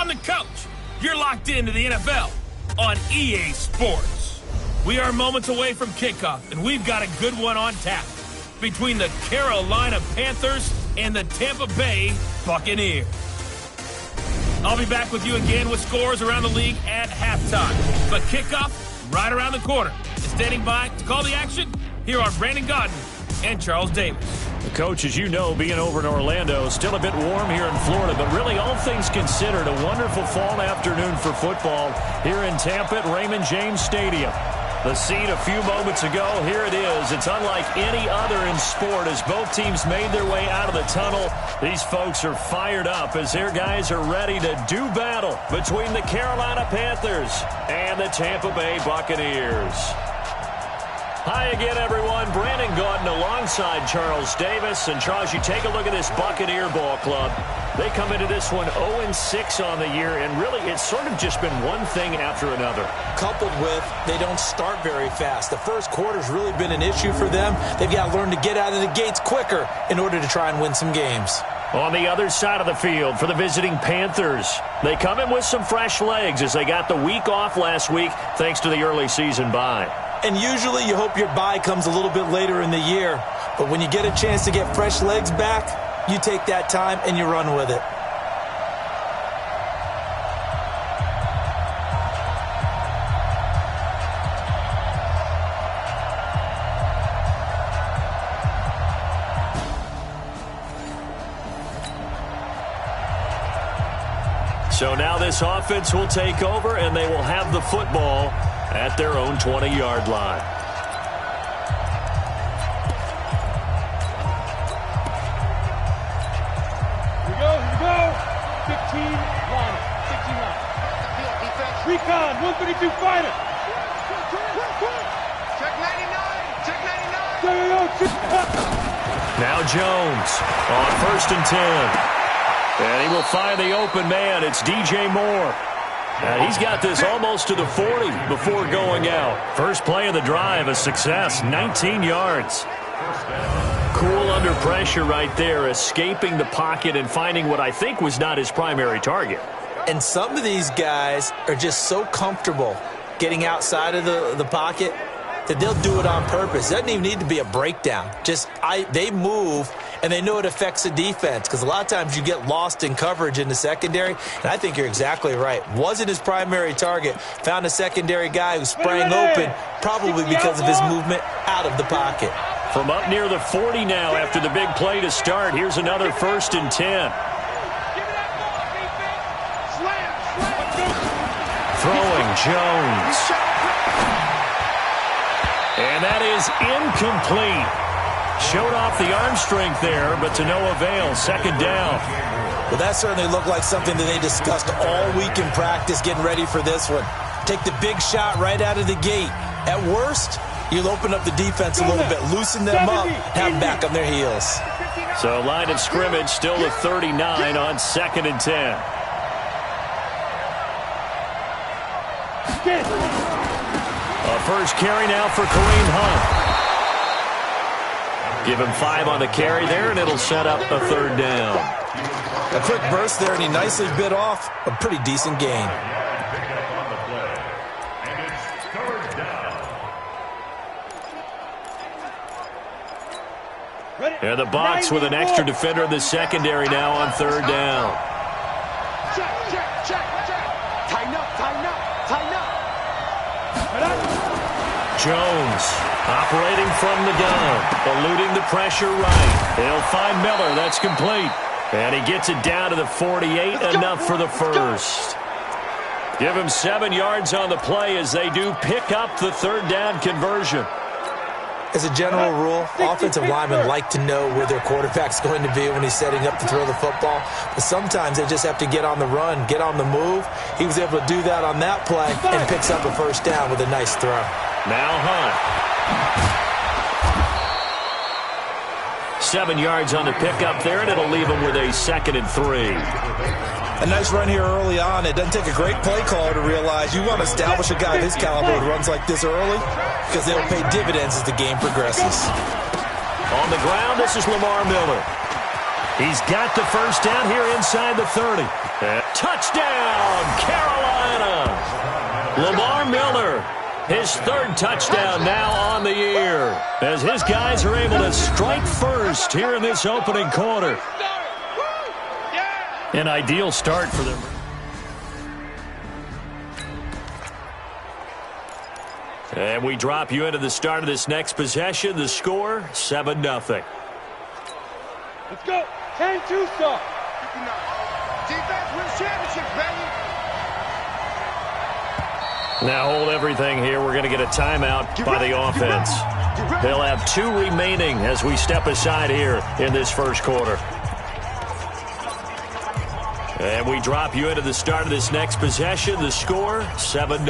the coach. You're locked into the NFL on EA Sports. We are moments away from kickoff, and we've got a good one on tap between the Carolina Panthers and the Tampa Bay Buccaneers. I'll be back with you again with scores around the league at halftime. But kickoff right around the corner. And standing by to call the action, here are Brandon Gaudin and Charles Davis. Coach, as you know, being over in Orlando, still a bit warm here in Florida, but really all things considered, a wonderful fall afternoon for football here in Tampa at Raymond James Stadium. The scene a few moments ago, here it is. It's unlike any other in sport as both teams made their way out of the tunnel. These folks are fired up as their guys are ready to do battle between the Carolina Panthers and the Tampa Bay Buccaneers. Hi again, everyone. Brandon Gaudin alongside Charles Davis. And, Charles, you take a look at this Buccaneer ball club. They come into this one 0-6 on the year, and really it's sort of just been one thing after another. Coupled with they don't start very fast. The first quarter's really been an issue for them. They've got to learn to get out of the gates quicker in order to try and win some games. On the other side of the field for the visiting Panthers, they come in with some fresh legs as they got the week off last week thanks to the early season bye. And usually you hope your bye comes a little bit later in the year. But when you get a chance to get fresh legs back, you take that time and you run with it. So now this offense will take over, and they will have the football at their own 20-yard line. Here we go. 15 line. 15 line. Recon, 132 fighter. Check 99. Check 99. Now Jones on 1st and 10. And he will find the open man. It's DJ Moore. And he's got this almost to the 40 before going out. First play of the drive, a success, 19 yards. Cool under pressure right there, escaping the pocket and finding what I think was not his primary target. And some of these guys are just so comfortable getting outside of the pocket that they'll do it on purpose. It doesn't even need to be a breakdown. They move, and they know it affects the defense because a lot of times you get lost in coverage in the secondary, and I think you're exactly right. Wasn't his primary target. Found a secondary guy who sprang open, probably because of his movement out of the pocket. From up near the 40 now after the big play to start, here's another 1st and 10. Throwing Jones. And that is incomplete. Showed off the arm strength there, but to no avail. Second down. Well, that certainly looked like something that they discussed all week in practice getting ready for this one. Take the big shot right out of the gate. At worst, you'll open up the defense a little bit, loosen them up, have them back on their heels. So line of scrimmage still at 39 on 2nd and 10. A first carry now for Kareem Hunt. Give him 5 on the carry there, and it'll set up a 3rd down. A quick burst there, and he nicely bit off a pretty decent gain. And the box with an extra defender in the secondary now on 3rd down. Check. Tighten up. Jones operating from the gun, eluding the pressure right. He'll find Miller. That's complete. And he gets it down to the 48, enough for the first. Give him 7 yards on the play as they do pick up the 3rd down conversion. As a general rule, offensive linemen like to know where their quarterback's going to be when he's setting up to throw the football. But sometimes they just have to get on the run, get on the move. He was able to do that on that play and picks up a 1st down with a nice throw. Now Hunt. 7 yards on the pickup there, and it'll leave him with a 2nd and 3. A nice run here early on. It doesn't take a great play caller to realize you want to establish a guy of his caliber who runs like this early because they'll pay dividends as the game progresses. On the ground, this is Lamar Miller. He's got the first down here inside the 30. Touchdown, Carolina! Lamar Miller, his third touchdown now on the year, as his guys are able to strike first here in this opening quarter. An ideal start for them. And we drop you into the start of this next possession. The score, 7-0. Let's go. 10-2 start. Defense wins championships, baby. Now hold everything here. We're going to get a timeout by the offense. They'll have 2 remaining as we step aside here in this first quarter. And we drop you into the start of this next possession. The score, 7-0.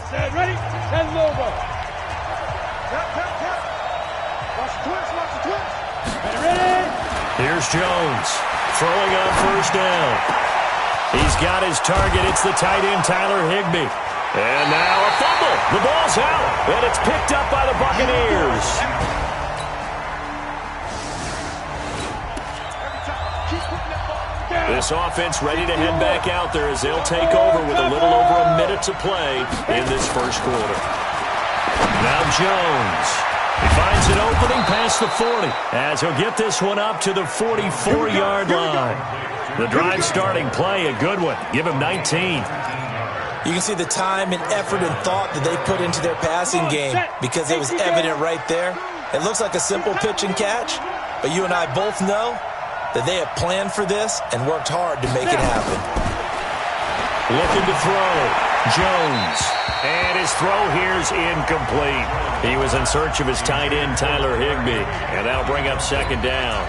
Set, ready? 10 logo. Tap. Watch the twist. Ready? Here's Jones throwing on first down. He's got his target. It's the tight end, Tyler Higbee. And now a fumble. The ball's out, and it's picked up by the Buccaneers. This offense ready to head back out there as they'll take over with a little over a minute to play in this first quarter. Now Jones. He finds an opening past the 40 as he'll get this one up to the 44-yard line. The drive starting play, a good one. Give him 19. You can see the time and effort and thought that they put into their passing game because it was evident right there. It looks like a simple pitch and catch, but you and I both know that they have planned for this and worked hard to make it happen. Looking to throw. Jones. And his throw here's incomplete. He was in search of his tight end, Tyler Higbee. And that'll bring up second down.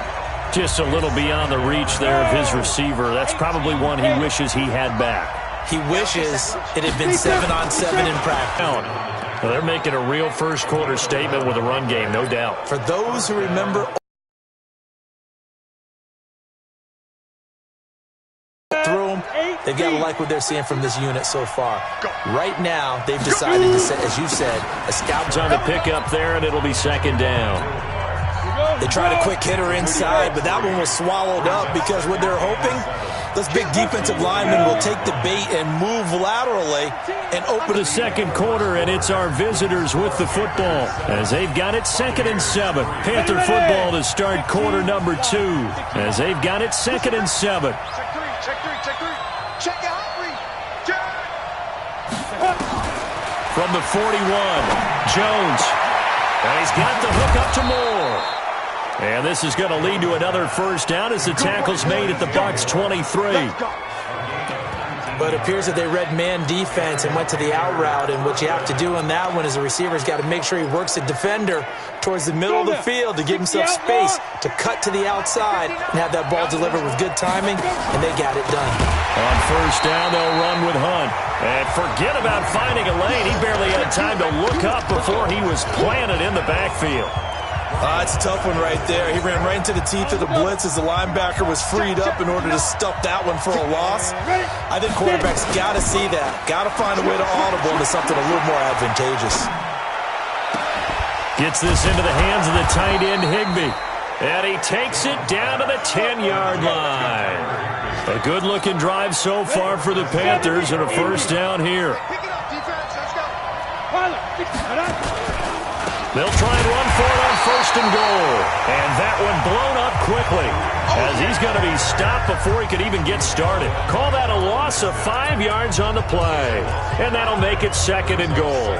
Just a little beyond the reach there of his receiver. That's probably one he wishes he had back. He wishes it had been 7-on-7 in practice. Well, they're making a real first quarter statement with a run game, no doubt. For those who remember through them, they've got to like what they're seeing from this unit so far. Right now, they've decided to set, as you said, a scout on the pickup there, and it'll be second down. They tried a quick hitter inside, but that one was swallowed up because what they're hoping, those big defensive linemen will take the bait and move laterally and open the second quarter, and it's our visitors with the football as they've got it 2nd and 7. Panther football to start quarter number 2 as they've got it 2nd and 7. Check three. Check it out, read. From the 41, Jones. And he's got the hook up to Moore. And this is going to lead to another first down as the tackle's made at the Bucs 23. But it appears that they read man defense and went to the out route. And what you have to do on that one is the receiver's got to make sure he works the defender towards the middle of the field to give himself space to cut to the outside and have that ball delivered with good timing, and they got it done. On first down, they'll run with Hunt. And forget about finding a lane. He barely had time to look up before he was planted in the backfield. It's a tough one right there. He ran right into the teeth of the blitz as the linebacker was freed up in order to stuff that one for a loss. I think quarterbacks got to see that. Got to find a way to audible into something a little more advantageous. Gets this into the hands of the tight end, Higbee. And he takes it down to the 10-yard line. A good-looking drive so far for the Panthers and a first down here. Pick it up, defense. Let's go. They'll try and run for it on first and goal. And that one blown up quickly as he's going to be stopped before he could even get started. Call that a loss of 5 yards on the play. And that'll make it 2nd and goal.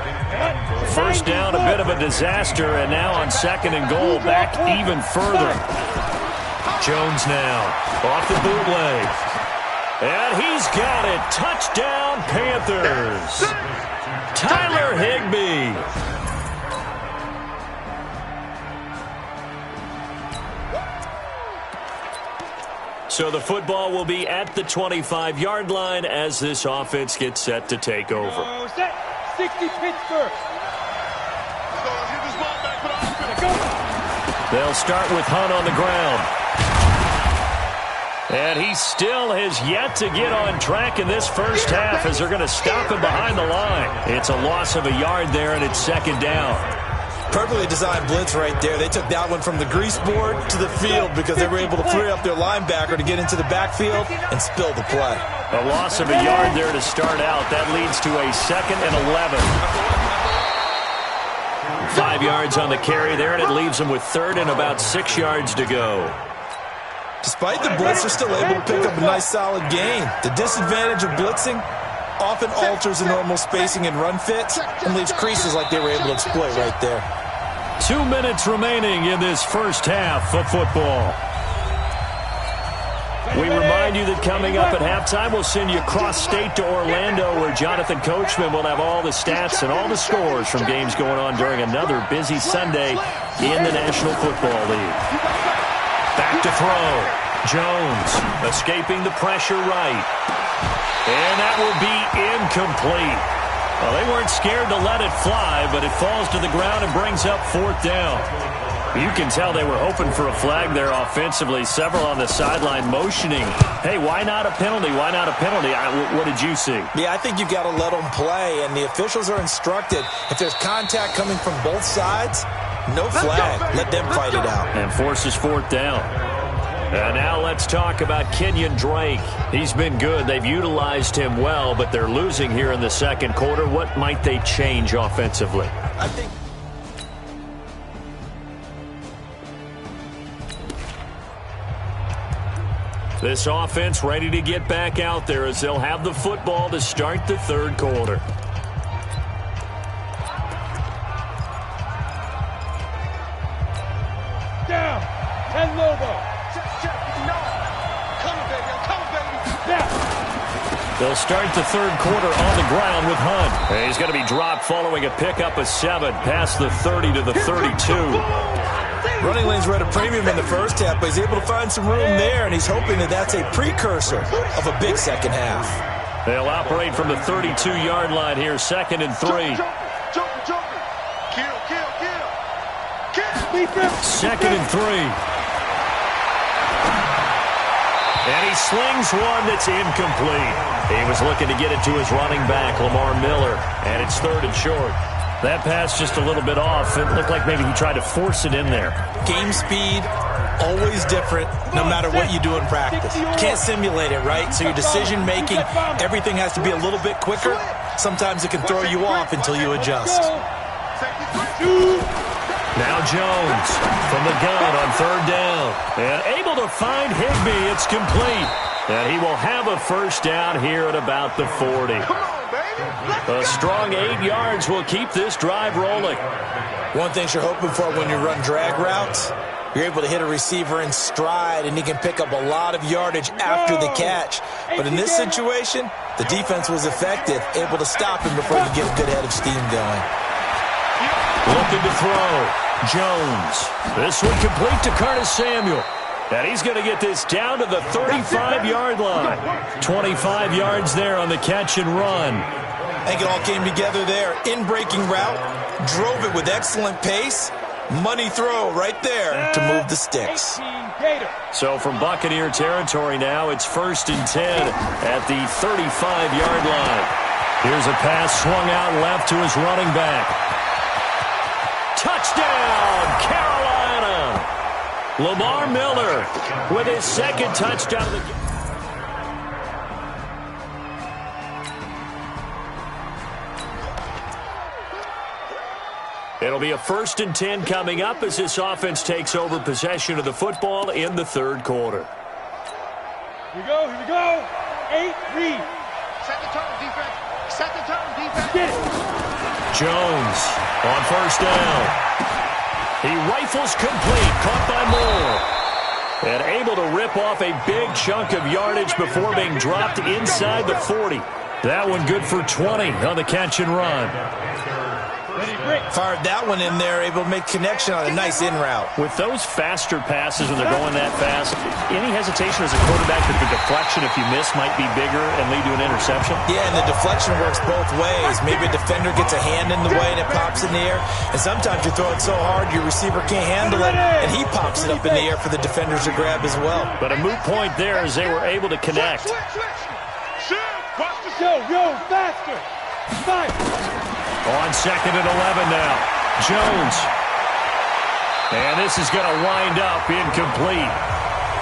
First down, a bit of a disaster, and now on 2nd and goal, back even further. Jones now off the bootleg. And he's got it. Touchdown, Panthers. Tyler Higbee. So the football will be at the 25-yard line as this offense gets set to take over. Set. 60 Pittsburgh. They'll start with Hunt on the ground. And he still has yet to get on track in this first half as they're going to stop him behind the line. It's a loss of a yard there, and it's 2nd down. Perfectly designed blitz right there. They took that one from the grease board to the field because they were able to free up their linebacker to get into the backfield and spill the play. A loss of a yard there to start out. That leads to a 2nd and 11. 5 yards on the carry there, and it leaves them with 3rd and about 6 yards to go. Despite the blitz, they're still able to pick up a nice solid gain. The disadvantage of blitzing often alters the normal spacing and run fits and leaves creases like they were able to exploit right there. 2 minutes remaining in this first half of football. We remind you that coming up at halftime, we'll send you cross-state to Orlando, where Jonathan Coachman will have all the stats and all the scores from games going on during another busy Sunday in the National Football League. Back to throw. Jones escaping the pressure right. And that will be incomplete. Well, they weren't scared to let it fly, but it falls to the ground and brings up 4th down. You can tell they were hoping for a flag there offensively. Several on the sideline motioning, hey, why not a penalty? Why not a penalty? What did you see? Yeah, I think you got to let them play, and the officials are instructed, if there's contact coming from both sides, no flag. Let them fight it out. And forces 4th down. And now let's talk about Kenyon Drake. He's been good. They've utilized him well, but they're losing here in the second quarter. What might they change offensively? I think this offense ready to get back out there as they'll have the football to start the third quarter. Down. 10 Lobo. They'll start the third quarter on the ground with Hunt. And he's going to be dropped following a pickup of 7 past the 30 to the 32. running lanes were at a premium in the first half, but he's able to find some room there, and he's hoping that that's a precursor of a big second half. They'll operate from the 32-yard line here, 2nd and 3. Second and 3. And he slings one that's incomplete. He was looking to get it to his running back, Lamar Miller, and it's 3rd and short. That pass just a little bit off. It looked like maybe he tried to force it in there. Game speed, always different, no matter what you do in practice. Can't simulate it, right? So your decision-making, everything has to be a little bit quicker. Sometimes it can throw you off until you adjust. Now Jones from the gun on 3rd down. And able to find Higbee. It's complete. And he will have a first down here at about the 40. A strong 8 yards will keep this drive rolling. One thing you're hoping for when you run drag routes, you're able to hit a receiver in stride, and he can pick up a lot of yardage after the catch. But in this situation, the defense was effective, able to stop him before you get a good head of steam going. Looking to throw. Jones. This one complete to Curtis Samuel. And he's going to get this down to the 35-yard line. 25 yards there on the catch and run. I think it all came together there. In-breaking route, drove it with excellent pace. Money throw right there to move the sticks. So from Buccaneer territory now, it's 1st and 10 at the 35-yard line. Here's a pass swung out left to his running back. Touchdown, Carolina! Lamar Miller with his 2nd touchdown of the game. It'll be a 1st and 10 coming up as this offense takes over possession of the football in the third quarter. Here we go, here we go. 8, read. Set the tone, defense. Set the tone, defense. Get it. Jones on 1st down. He rifles complete, caught by Moore. And able to rip off a big chunk of yardage before being dropped inside the 40. That one good for 20 on the catch and run. Fired that one in there, able to make connection on a nice in route. With those faster passes when they're going that fast, any hesitation as a quarterback that the deflection, if you miss, might be bigger and lead to an interception? Yeah, and the deflection works both ways. Maybe a defender gets a hand in the way and it pops in the air. And sometimes you throw it so hard your receiver can't handle it, and he pops it up in the air for the defenders to grab as well. But a moot point there as they were able to connect. Yo, faster. 5. On 2nd and 11 now. Jones And this is going to wind up incomplete.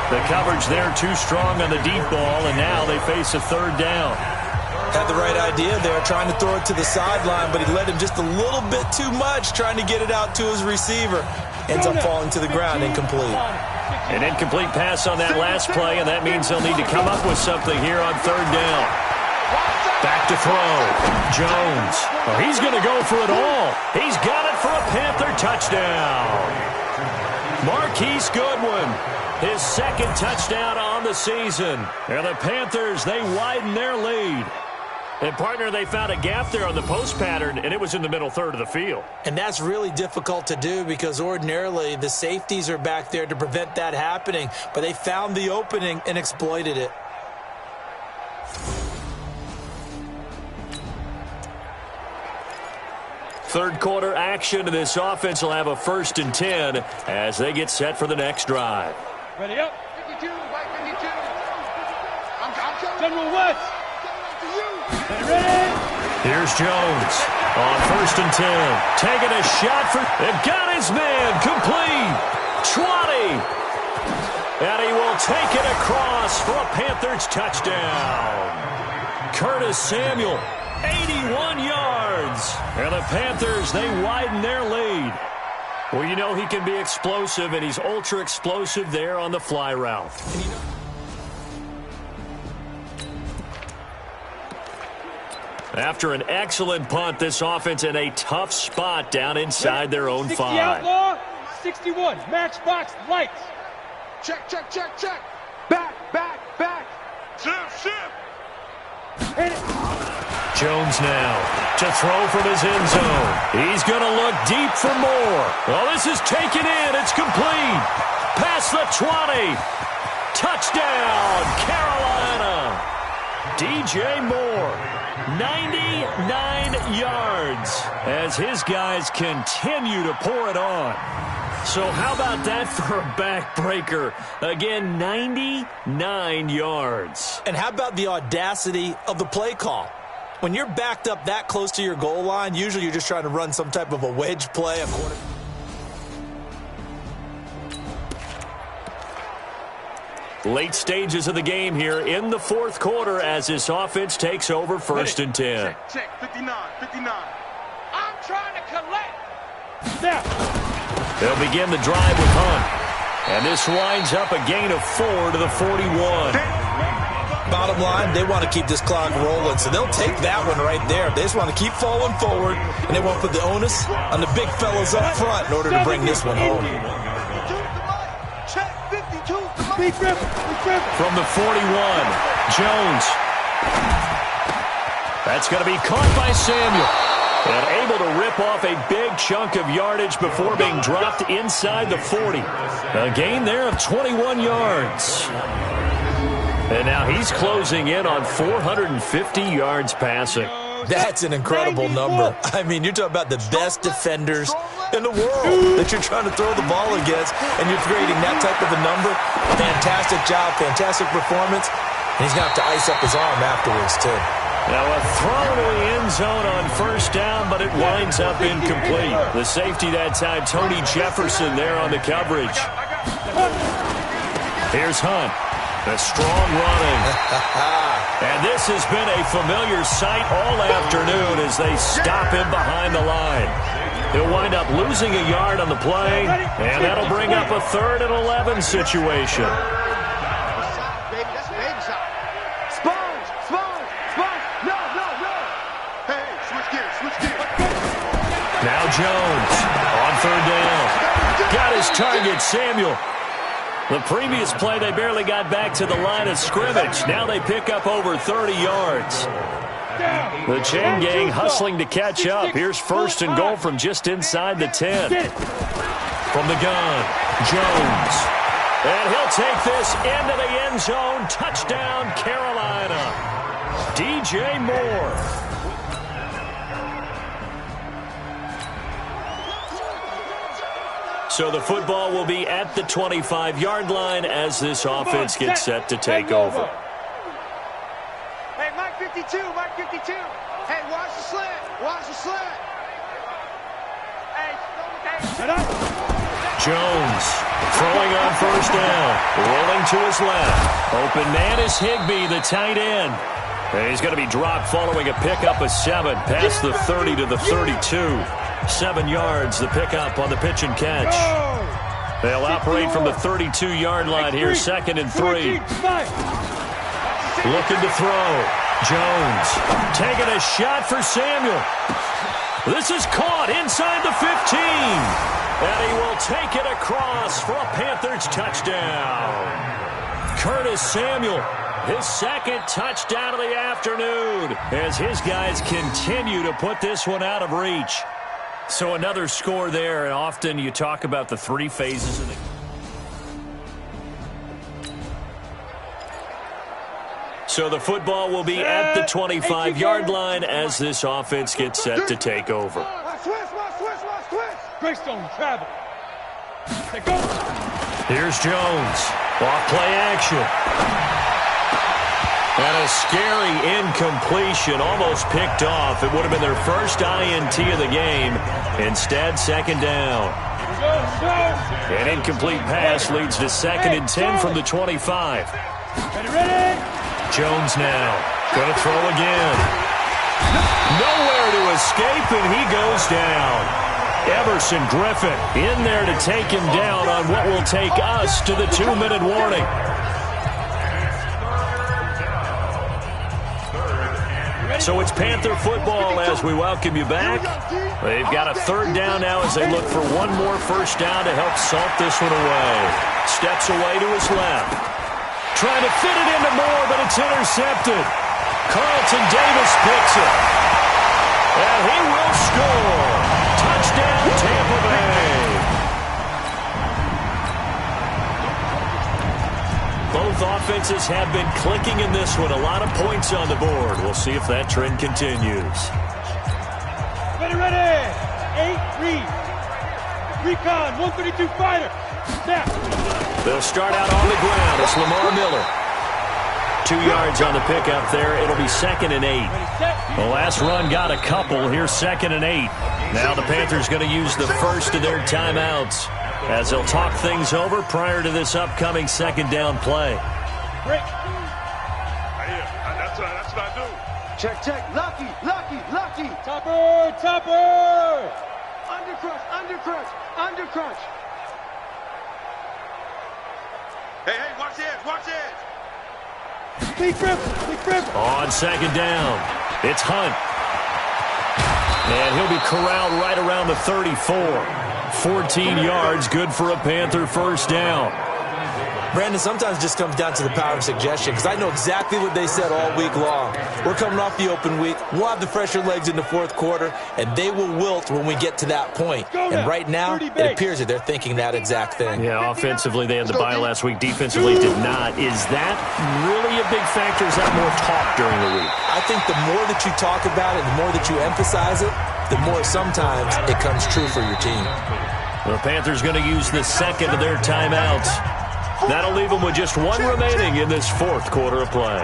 The coverage there too strong on the deep ball, and now they face a third down. Had the right idea there, trying to throw it to the sideline, but he led him just a little bit too much, trying to get it out to his receiver. Ends up falling to the ground, incomplete. An incomplete pass on that last play, and that means they'll need to come up with something here on third down. Back to throw. Jones. Oh, he's going to go for it all. He's got it for a Panther touchdown. Marquise Goodwin, his second touchdown on the season. And the Panthers, they widen their lead. And, partner, they found a gap there on the post pattern, and it was in the middle third of the field. And that's really difficult to do because ordinarily the safeties are back there to prevent that happening. But they found the opening and exploited it. Third quarter action, and this offense will have a 1st and 10 as they get set for the next drive. Ready up. 52, right 52. I'm General West. Ready. Here's Jones on 1st and 10. Taking a shot for... They've got his man complete. 20. And he will take it across for a Panthers touchdown. Curtis Samuel, 81 yards. And the Panthers, they widen their lead. Well, you know he can be explosive, and he's ultra-explosive there on the fly route. After an excellent punt, this offense in a tough spot down inside their own 60 5. Outlaw, 61. Matchbox lights. Check, check, check, check. Back, back, back. Shift. Hit it. Jones now to throw from his end zone. He's going to look deep for more. Well, this is taken in. It's complete. Past the 20. Touchdown, Carolina. DJ Moore. 99 yards as his guys continue to pour it on. So how about that for a backbreaker? Again, 99 yards. And how about the audacity of the play call? When you're backed up that close to your goal line, usually you're just trying to run some type of a wedge play, a quarter. Late stages of the game here in the fourth quarter as this offense takes over 1st and 10. Check, 59. I'm trying to collect. Snap. They'll begin the drive with Hunt. And this winds up a gain of 4 to the 41. Bottom line, they want to keep this clock rolling, so they'll take that one right there. They just want to keep falling forward, and they want to put the onus on the big fellas up front in order to bring this one home. Check, 52. From the 41, Jones. That's going to be caught by Samuel. And able to rip off a big chunk of yardage before being dropped inside the 40. A gain there of 21 yards. And now he's closing in on 450 yards passing. That's an incredible number. I mean, you're talking about the best defenders in the world that you're trying to throw the ball against, and you're creating that type of a number. Fantastic job, fantastic performance. And he's going to have to ice up his arm afterwards, too. Now a throw to the end zone on 1st down, but it winds up incomplete. The safety that time, Tony Jefferson there on the coverage. Here's Hunt. A strong running. And this has been a familiar sight all afternoon as they stop him behind the line. He'll wind up losing a yard on the play, and that'll bring up a 3rd and 11 situation. Now Jones on 3rd down. Got his target, Samuel. The previous play, they barely got back to the line of scrimmage. Now they pick up over 30 yards. The chain gang hustling to catch up. Here's 1st and goal from just inside the 10. From the gun, Jones. And he'll take this into the end zone. Touchdown, Carolina. DJ Moore. So the football will be at the 25-yard line as this offense gets set to take over. Hey, Mike 52. Hey, watch the slant. Hey, Jones throwing on first down. Rolling to his left. Open man is Higbee, the tight end. And he's going to be dropped following a pickup of 7 past the 30 to the 32. 7 yards, the pickup on the pitch and catch. They'll operate from the 32-yard line here, 2nd and 3. Looking to throw. Jones taking a shot for Samuel. This is caught inside the 15. And he will take it across for a Panthers touchdown. Curtis Samuel, his 2nd touchdown of the afternoon, as his guys continue to put this one out of reach. So another score there, and often you talk about the 3 phases of the game. So the football will be at the 25-yard line as this offense gets set to take over. Greystone travel. Here's Jones. Off play action. And a scary incompletion, almost picked off. It would have been their first INT of the game. Instead, 2nd down. An incomplete pass leads to 2nd and 10 from the 25. Ready? Jones now. Going to throw again. Nowhere to escape, and he goes down. Everson Griffin in there to take him down on what will take us to the 2-minute warning. So it's Panther football as we welcome you back. They've got a 3rd down now as they look for one more first down to help salt this one away. Steps away to his left. Trying to fit it into Moore, but it's intercepted. Carlton Davis picks it. And he will score. Touchdown, Tampa Bay. Both offenses have been clicking in this one. A lot of points on the board. We'll see if that trend continues. Ready. 8-3. Recon, 132 fighter. Snap. They'll start out on the ground. It's Lamar Miller. 2 yards on the pickup there. It'll be 2nd and 8. The last run got a couple. Here's 2nd and 8. Now the Panthers going to use the first of their timeouts as they'll talk things over prior to this upcoming 2nd down play. Break. That's what I do. Check. Lucky. Topper. Undercrunch. Hey, watch it. Big grip. On 2nd down, it's Hunt. And he'll be corralled right around the 34. 14 yards, good for a Panther first down. Brandon, sometimes it just comes down to the power of suggestion, because I know exactly what they said all week long. We're coming off the open week. We'll have the fresher legs in the 4th quarter, and they will wilt when we get to that point. And right now, it appears that they're thinking that exact thing. Yeah, offensively, they had the bye last week. Defensively, did not. Is that really a big factor? Is that more talk during the week? I think the more that you talk about it, the more that you emphasize it, the more sometimes it comes true for your team. The Panthers going to use the 2nd of their timeouts. That'll leave them with just 1 remaining in this 4th quarter of play.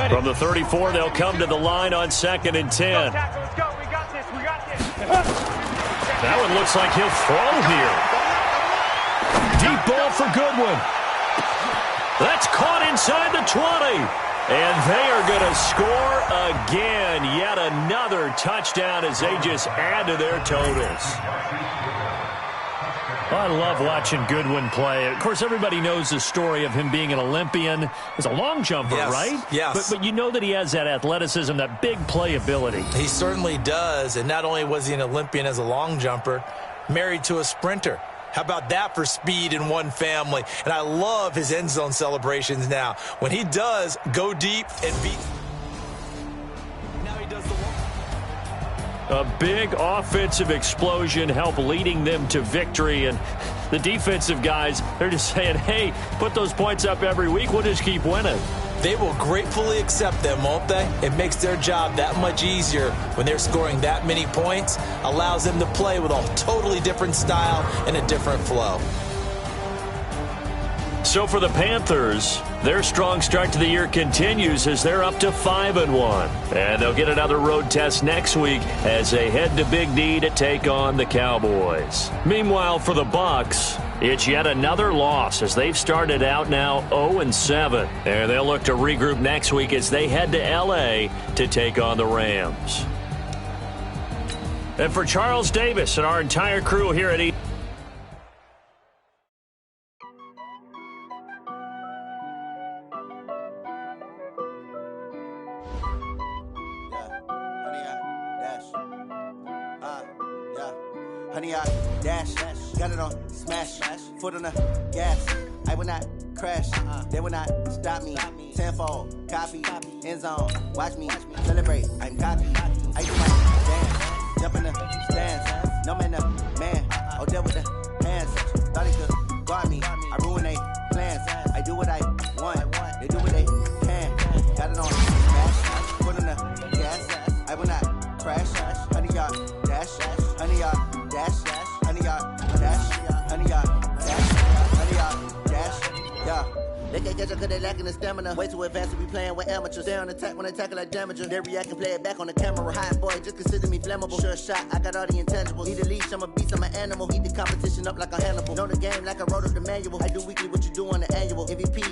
From the 34, they'll come to the line on 2nd and 10. Let's go. We got this. That one looks like he'll throw here. Deep ball for Goodwin. That's caught inside the 20. And they are going to score again. Yet another touchdown as they just add to their totals. I love watching Goodwin play. Of course, everybody knows the story of him being an Olympian as a long jumper, right? Yes. But you know that he has that athleticism, that big playability. He certainly does. And not only was he an Olympian as a long jumper, married to a sprinter. How about that for speed in one family? And I love his end zone celebrations now. When he does go deep and beat. Now he does the long. A big offensive explosion helped leading them to victory. And the defensive guys, they're just saying, hey, put those points up every week. We'll just keep winning. They will gratefully accept them, won't they? It makes their job that much easier when they're scoring that many points. Allows them to play with a totally different style and a different flow. So for the Panthers, their strong start to the year continues as they're up to 5-1. And they'll get another road test next week as they head to Big D to take on the Cowboys. Meanwhile, for the Bucs, it's yet another loss as they've started out now 0-7. And they'll look to regroup next week as they head to L.A. to take on the Rams. And for Charles Davis and our entire crew here at Honey, I dash, got it on smash, foot on the gas. I will not crash, they will not stop me. Tenfold, copy, end zone, watch me celebrate. I'm cocky, I do my dance, jump in the stands. No man, the man, oh, there with the hands. Thought he could guard me, I ruin they plans. I do what I want, they do what they can. Got it on smash, foot on the gas. I will not crash, honey, y'all dash, honey, y'all dash, honey, y'all dash, honey, y'all dash, honey, y'all dash, yeah. They can't catch up cause they lacking the stamina. Way too advanced to be playing with amateurs. They on attack when they tackle like damager. They react and play it back on the camera. Hot boy, just consider me flammable. Sure shot, I got all the intangibles. Need a leash, I'm a beast, I'm an animal. Eat the competition up like a Hannibal. Know the game like I wrote up the manual. I do weekly what you do on the annual. MVP